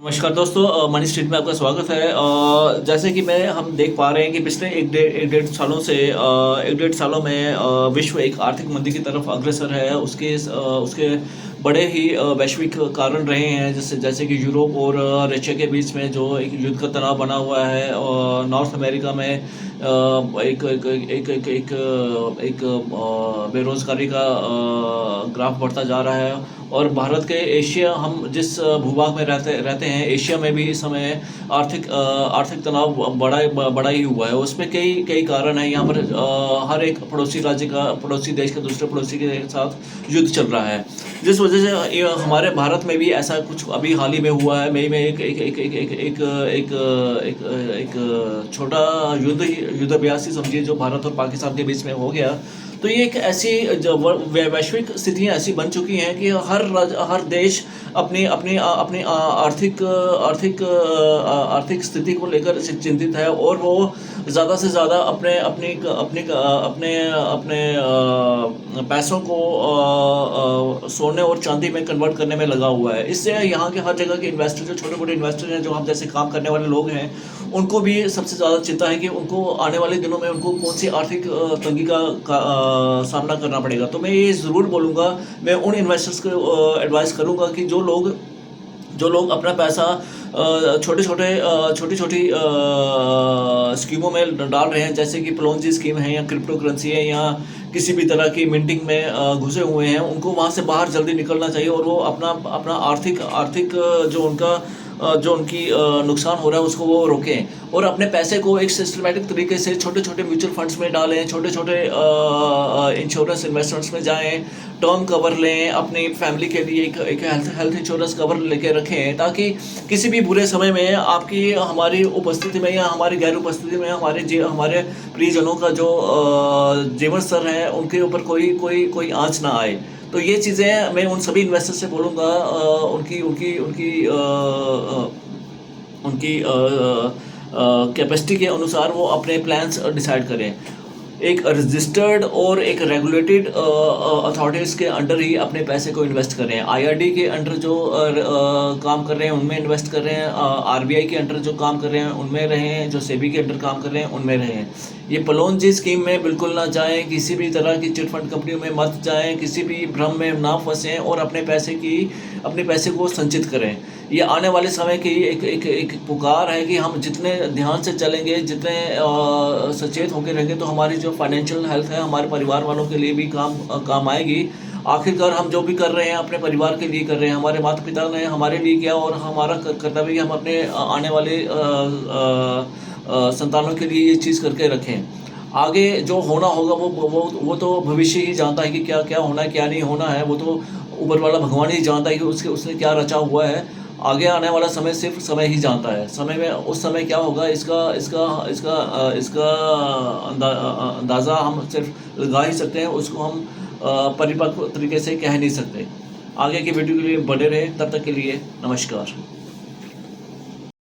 नमस्कार दोस्तों, money street में आपका स्वागत है। जैसे कि हम देख पा रहे हैं कि पिछले एक डेढ़ सालों से एक डेढ़ सालों में विश्व एक आर्थिक मंदी की तरफ अग्रसर है। उसके बड़े ही वैश्विक कारण रहे हैं, जैसे कि यूरोप और रशिया के बीच में जो एक युद्ध का तनाव बना हुआ है। और नॉर्थ अमेरिका में एक एक एक एक एक एक बेरोजगारी का ग्राफ बढ़ता जा रहा है। और भारत के एशिया, हम जिस भूभाग में रहते हैं, एशिया में भी इस समय आर्थिक तनाव बड़ा ही हुआ है। उसमें कई कई कारण हैं। यहाँ पर हर एक पड़ोसी देश के दूसरे पड़ोसी के साथ युद्ध चल रहा है, जिस वजह से हमारे भारत में भी ऐसा कुछ अभी हाल ही में हुआ है। मई में एक छोटा युद्धाभ्यास ही समझिए जो भारत और पाकिस्तान के बीच में हो गया। तो ये एक ऐसी वैश्विक स्थितियाँ ऐसी बन चुकी हैं कि हर देश अपनी अपनी अपनी आर्थिक स्थिति को लेकर चिंतित है, और वो ज़्यादा से ज़्यादा अपने अपने अपने अपने अपने पैसों को सोने और चांदी में कन्वर्ट करने में लगा हुआ है। इससे यहाँ के हर जगह के इन्वेस्टर, जो छोटे मोटे इन्वेस्टर हैं, जो हम जैसे काम करने वाले लोग हैं, उनको भी सबसे ज़्यादा चिंता है कि उनको आने वाले दिनों में उनको कौन सी आर्थिक तंगी का सामना करना पड़ेगा। तो मैं ये ज़रूर बोलूँगा, मैं उन इन्वेस्टर्स को एडवाइस करूँगा कि जो लोग अपना पैसा छोटी छोटी स्कीमों में डाल रहे हैं, जैसे कि पोलोंजी स्कीम है या क्रिप्टो करेंसी है या किसी भी तरह की मिंटिंग में घुसे हुए हैं, उनको वहाँ से बाहर जल्दी निकलना चाहिए। और वो अपना आर्थिक जो उनकी नुकसान हो रहा है उसको वो रोकें, और अपने पैसे को एक सिस्टमेटिक तरीके से छोटे छोटे म्यूचुअल फंड्स में डालें, छोटे छोटे इंश्योरेंस इन्वेस्टमेंट्स में जाएं, टर्म कवर लें, अपनी फैमिली के लिए एक हेल्थ इंश्योरेंस कवर लेके रखें, ताकि किसी भी बुरे समय में हमारी उपस्थिति में या हमारी गैर उपस्थिति में हमारे प्रियजनों का जो जीवन स्तर है उनके ऊपर कोई आँच ना आए। तो ये चीज़ें मैं उन सभी इन्वेस्टर से बोलूँगा, उनकी कैपेसिटी के अनुसार वो अपने प्लान्स डिसाइड करें। एक रजिस्टर्ड और एक रेगुलेटेड अथॉरिटीज़ के अंडर ही अपने पैसे को इन्वेस्ट करें। आईआरडी के अंडर जो काम कर रहे हैं उनमें इन्वेस्ट कर रहे हैं, आरबीआई के अंडर जो काम कर रहे हैं उनमें रहें, जो सेबी के अंडर काम कर रहे हैं उनमें रहें। ये पोलोंजी स्कीम में बिल्कुल ना जाएं, किसी भी तरह की चिट फंड कंपनियों में मत जाएं, किसी भी भ्रम में ना फंसें, और अपने पैसे को संचित करें। ये आने वाले समय की एक पुकार है कि हम जितने ध्यान से चलेंगे, जितने सचेत होकर रहेंगे, तो हमारी जो फाइनेंशियल हेल्थ है हमारे परिवार वालों के लिए भी काम आएगी। आखिरकार हम जो भी कर रहे हैं अपने परिवार के लिए कर रहे हैं। हमारे माता पिता ने हमारे लिए किया, और हमारा कर्तव्य हम अपने आने वाले संतानों के लिए ये चीज़ करके रखें। आगे जो होना होगा वो तो भविष्य ही जानता है कि क्या क्या होना है, क्या नहीं होना है। वो तो ऊपर वाला भगवान ही जानता है कि उसने क्या रचा हुआ है। आगे आने वाला समय सिर्फ समय ही जानता है। समय में उस समय क्या होगा इसका अंदाज़ा हम सिर्फ लगा ही सकते हैं, उसको हम परिपक्व तरीके से कह नहीं सकते। आगे की वीडियो के लिए बने रहे, तब तक के लिए नमस्कार।